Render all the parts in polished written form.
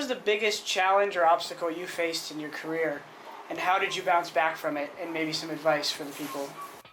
was the biggest challenge or obstacle you faced in your career, and how did you bounce back from it, and maybe some advice for the people?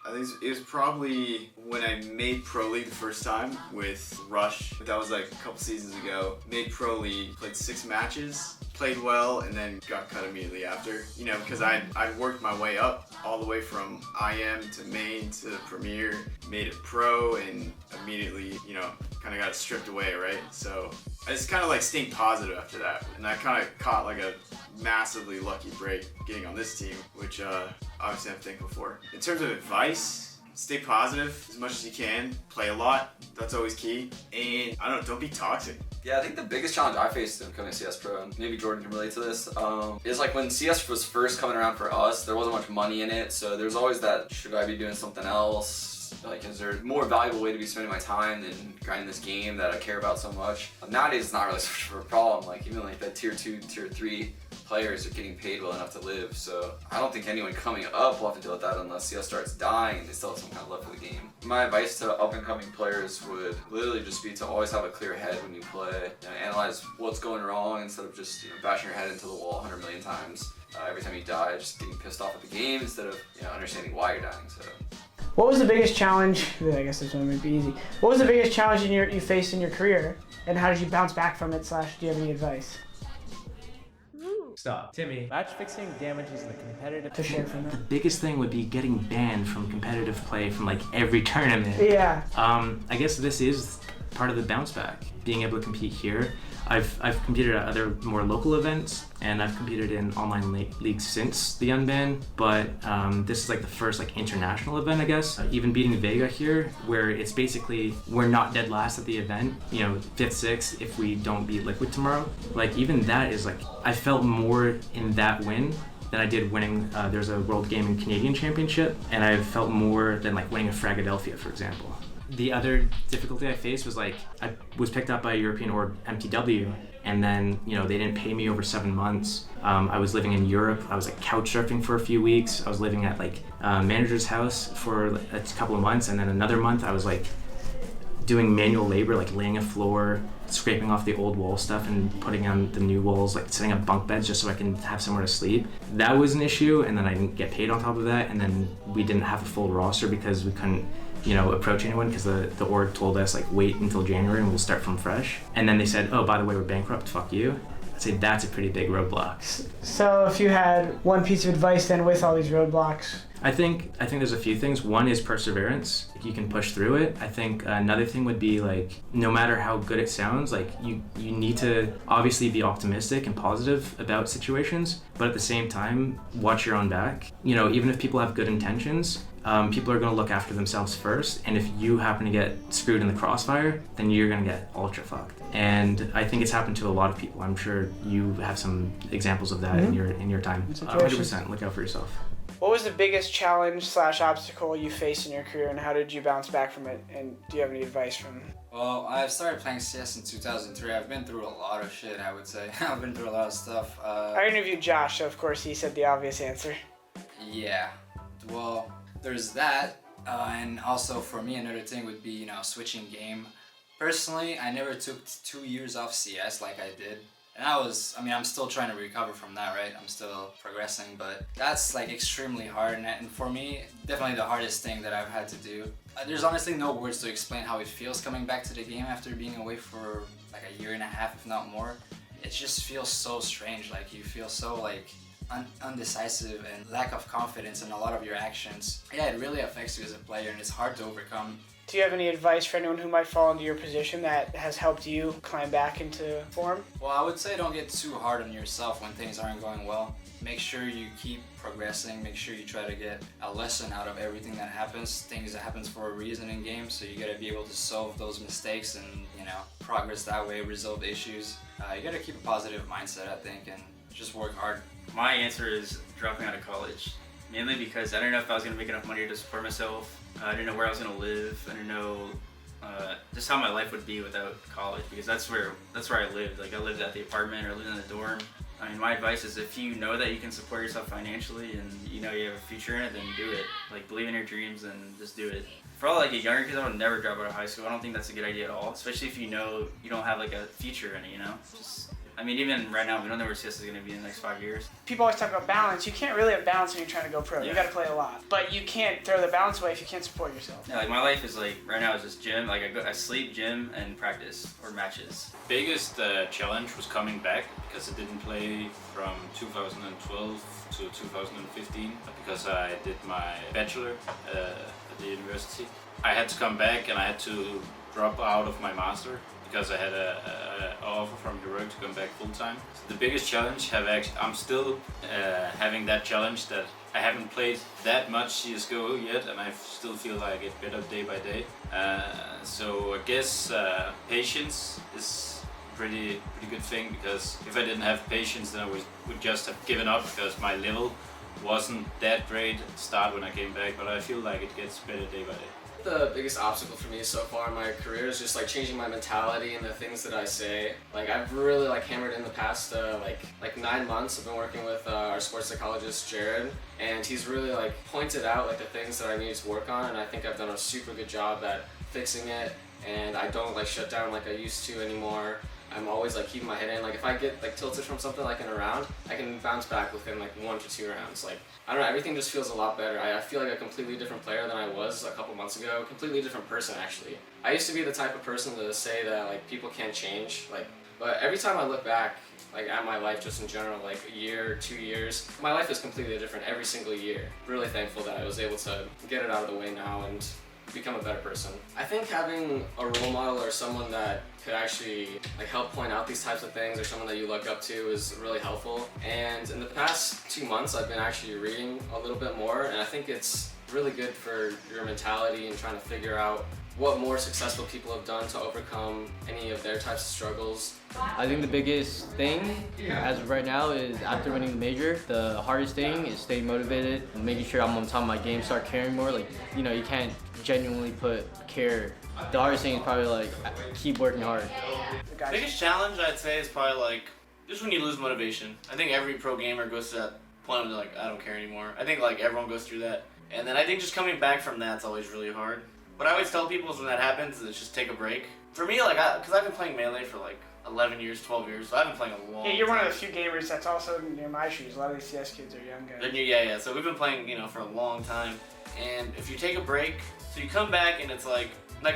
I think it was probably when I made Pro League the first time with Rush. That was like a couple seasons ago. Made Pro League, played 6 matches, played well, and then got cut immediately after. You know, because I'd worked my way up all the way from IM to main to Premier, made it pro, and immediately, you know, kind of got stripped away, right? So I just kind of like stayed positive after that. And I kind of caught like a massively lucky break getting on this team, which obviously I'm thankful for. In terms of advice, stay positive as much as you can, play a lot, that's always key, and I don't know, don't be toxic. Yeah, I think the biggest challenge I faced in becoming a CS pro, and maybe Jordan can relate to this, is like when CS was first coming around for us, there wasn't much money in it, so there's always that, should I be doing something else? Like, is there a more valuable way to be spending my time than grinding this game that I care about so much? Nowadays, it's not really so much of a problem. Like, even like that tier 2, tier 3 players are getting paid well enough to live, so I don't think anyone coming up will have to deal with that unless CS starts dying and they still have some kind of love for the game. My advice to up-and-coming players would literally just be to always have a clear head when you play, analyze what's going wrong instead of just bashing your head into the wall 100 million times. Every time you die, just getting pissed off at the game instead of understanding why you're dying. So. What was the biggest challenge? I guess this one might be easy. What was the biggest challenge you faced in your career, and how did you bounce back from it? / do you have any advice? Stop. Timmy, match fixing damages the competitive To share from The that. biggest thing would be getting banned from competitive play from like every tournament. Yeah. I guess this is part of the bounce back, being able to compete here. I've competed at other more local events, and I've competed in online leagues since the unban, but this is like the first like international event, I guess. Even beating Vega here, where it's basically we're not dead last at the event, 5th, 6th if we don't beat Liquid tomorrow. Like even that is like, I felt more in that win than I did winning, there's a World Gaming Canadian Championship, and I felt more than like winning a Fragadelphia, for example. The other difficulty I faced was like, I was picked up by a European org, MTW, and then, they didn't pay me over 7 months. I was living in Europe. I was like couch surfing for a few weeks. I was living at like a manager's house for a couple of months, and then another month I was like doing manual labor, like laying a floor, scraping off the old wall stuff and putting on the new walls, like setting up bunk beds just so I can have somewhere to sleep. That was an issue, and then I didn't get paid on top of that, and then we didn't have a full roster because we couldn't approach anyone because the org told us like wait until January and we'll start from fresh. And then they said, oh, by the way, we're bankrupt, fuck you. I'd say that's a pretty big roadblock. So if you had one piece of advice then with all these roadblocks? I think there's a few things. One is perseverance. You can push through it. I think another thing would be like, no matter how good it sounds, like you need to obviously be optimistic and positive about situations, but at the same time, watch your own back. Even if people have good intentions, people are going to look after themselves first, and if you happen to get screwed in the crossfire, then you're going to get ultra fucked. And I think it's happened to a lot of people. I'm sure you have some examples of that in your time. 100%. Look out for yourself. What was the biggest challenge / obstacle you faced in your career, and how did you bounce back from it? And do you have any advice from? Well, I've started playing CS in 2003. I've been through a lot of shit, I would say. I've been through a lot of stuff. I interviewed Josh, so of course he said the obvious answer. Yeah. Well, there's that. And also for me, another thing would be, switching game. Personally, I never took 2 years off CS like I did. And I'm still trying to recover from that, right? I'm still progressing, but that's like extremely hard. And for me, definitely the hardest thing that I've had to do. There's honestly no words to explain how it feels coming back to the game after being away for like a year and a half, if not more. It just feels so strange. Like you feel so like undecisive and lack of confidence in a lot of your actions. Yeah, it really affects you as a player, and it's hard to overcome. Do you have any advice for anyone who might fall into your position that has helped you climb back into form? Well, I would say don't get too hard on yourself when things aren't going well. Make sure you keep progressing. Make sure you try to get a lesson out of everything that happens. Things that happens for a reason in games, so you gotta be able to solve those mistakes and, progress that way, resolve issues. You gotta keep a positive mindset, I think, and just work hard. My answer is dropping out of college, mainly because I didn't know if I was gonna make enough money to support myself. I didn't know where I was gonna live. I didn't know just how my life would be without college, because that's where I lived. Like I lived at the apartment or lived in the dorm. I mean, my advice is if you know that you can support yourself financially and you know you have a future in it, then do it. Like believe in your dreams and just do it. For all like younger kids, I would never drop out of high school. I don't think that's a good idea at all, especially if you know you don't have like a future in it. Just I mean, even right now, we don't know where CS is going to be in the next 5 years. People always talk about balance. You can't really have balance when you're trying to go pro. You Yeah. got to play a lot, but you can't throw the balance away if you can't support yourself. Yeah, like my life is like right now is just gym. Like I sleep, gym, and practice or matches. Biggest challenge was coming back because I didn't play from 2012 to 2015 because I did my bachelor at the university. I had to come back and I had to drop out of my master because I had a offer from Heroic to come back full time. So the biggest challenge I'm still having that challenge that I haven't played that much CS:GO yet, and I still feel like I get better day by day. So I guess patience is a pretty good thing, because if I didn't have patience, then I would just have given up because my level wasn't that great at the start when I came back. But I feel like it gets better day by day. The biggest obstacle for me so far in my career is just like changing my mentality and the things that I say. Like I've really like hammered in the past like 9 months. I've been working with our sports psychologist Jared, and he's really like pointed out like the things that I need to work on, and I think I've done a super good job at fixing it. And I don't like shut down like I used to anymore. I'm always like keeping my head in. Like if I get like tilted from something like in a round, I can bounce back within like 1 to 2 rounds. Like I don't know, everything just feels a lot better. I feel like a completely different player than I was a couple months ago. Completely different person actually. I used to be the type of person to say that like people can't change. But every time I look back like at my life just in general, like a year, 2 years, my life is completely different every single year. Really thankful that I was able to get it out of the way now and become a better person. I think having a role model or someone that could actually like help point out these types of things, or someone that you look up to, is really helpful. And in the past 2 months I've been actually reading a little bit more, and I think it's really good for your mentality and trying to figure out what more successful people have done to overcome any of their types of struggles. I think the biggest thing as of right now is after winning the major, the hardest thing is staying motivated and making sure I'm on top of my game, start caring more. Like, you know, you can't genuinely put care. The hardest thing is probably like keep working hard. Biggest challenge I'd say is probably like just when you lose motivation. I think every pro gamer goes to that point where they're like, I don't care anymore. I think like everyone goes through that. And then I think just coming back from that's always really hard. What I always tell people is when that happens is just take a break. For me, like, because I've been playing Melee for like 11 years, 12 years, so I've been playing a long time. Yeah, you're one of the few gamers that's also near my shoes. A lot of these CS kids are young guys. Yeah. So we've been playing, for a long time. And if you take a break, so you come back and it's like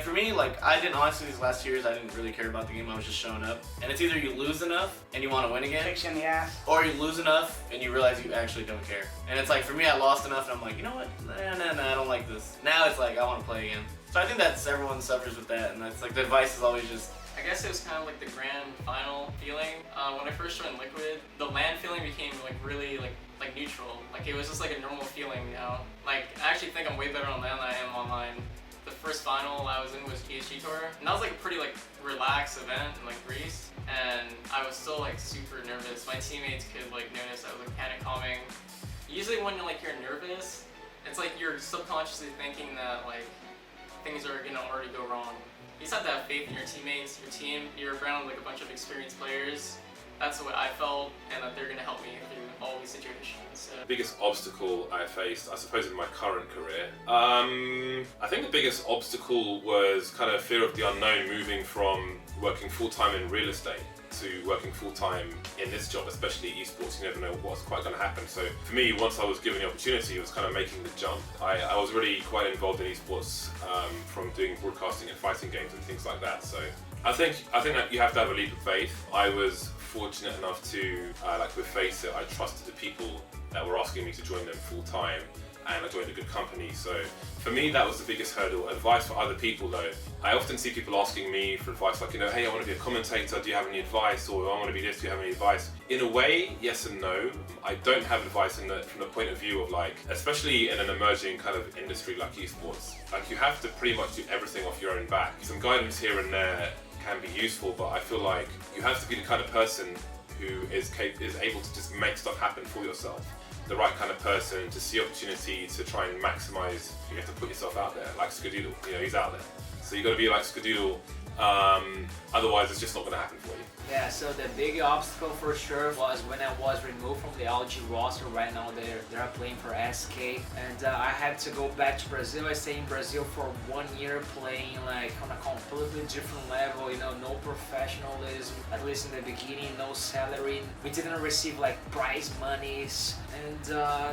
for me, like I didn't honestly these last years, I didn't really care about the game. I was just showing up. And it's either you lose enough and you want to win again, Kicks you in the ass. or you lose enough and you realize you actually don't care. And it's like for me, I lost enough and I'm like, you know what? Nah, I don't like this. Now it's like I want to play again. So I think that's everyone suffers with that, and that's like the advice is always just. I guess it was kind of like the grand final feeling. When I first joined Liquid, the LAN feeling became like really like neutral. Like it was just like a normal feeling, Like I actually think I'm way better on LAN than I am online. The first final I was in was ESG Tour, and that was like a pretty like relaxed event in like Greece, and I was still like super nervous. My teammates could like notice I was like panic calming. Usually when you're nervous, it's like you're subconsciously thinking that like things are gonna already go wrong. You just have to have faith in your teammates, your team. You're around like a bunch of experienced players. That's what I felt, and that they're gonna help me through all these situations. So. Biggest obstacle I faced, I suppose, in my current career. I think the biggest obstacle was kind of fear of the unknown, moving from working full-time in real estate to working full-time in this job, especially esports. You never know what's quite going to happen. So for me, once I was given the opportunity, it was kind of making the jump. I was really quite involved in esports from doing broadcasting and fighting games and things like that. So I think that you have to have a leap of faith. I was fortunate enough to, with Face It, I trusted the people that were asking me to join them full-time, and I joined a good company. So for me, that was the biggest hurdle. Advice for other people though, I often see people asking me for advice like, hey, I want to be a commentator, do you have any advice? Or I want to be this, do you have any advice? In a way, yes and no. I don't have advice from the point of view of like, especially in an emerging kind of industry like esports, like you have to pretty much do everything off your own back. Some guidance here and there can be useful, but I feel like you have to be the kind of person who is able to just make stuff happen for yourself. The right kind of person to see opportunity to try and maximize. You have to put yourself out there, like Skadoodle. He's out there. So you got to be like Skadoodle Otherwise, it's just not going to happen for you. Yeah, so the big obstacle for sure was when I was removed from the EliGE roster. Right now they're playing for SK, and I had to go back to Brazil. I stayed in Brazil for 1 year playing like on a completely different level, you know, no professionalism, at least in the beginning, no salary. We didn't receive like prize monies, and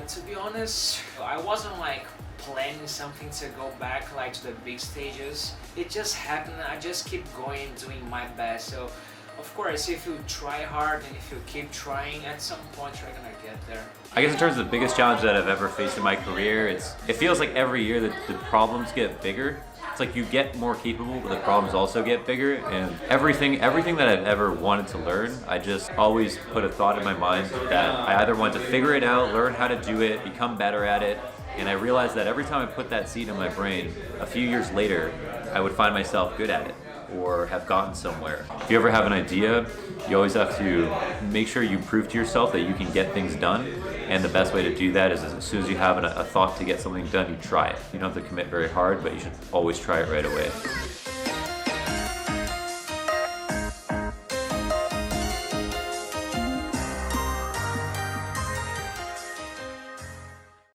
to be honest, I wasn't like planning something to go back like to the big stages. It just happened. I just keep going, doing my best. So of course, if you try hard and if you keep trying, at some point you're gonna get there. I guess in terms of the biggest challenge that I've ever faced in my career, it feels like every year that the problems get bigger. It's like you get more capable, but the problems also get bigger. And everything that I've ever wanted to learn, I just always put a thought in my mind that I either want to figure it out, learn how to do it, become better at it. And I realized that every time I put that seed in my brain, a few years later, I would find myself good at it or have gotten somewhere. If you ever have an idea, you always have to make sure you prove to yourself that you can get things done. And the best way to do that is as soon as you have a thought to get something done, you try it. You don't have to commit very hard, but you should always try it right away.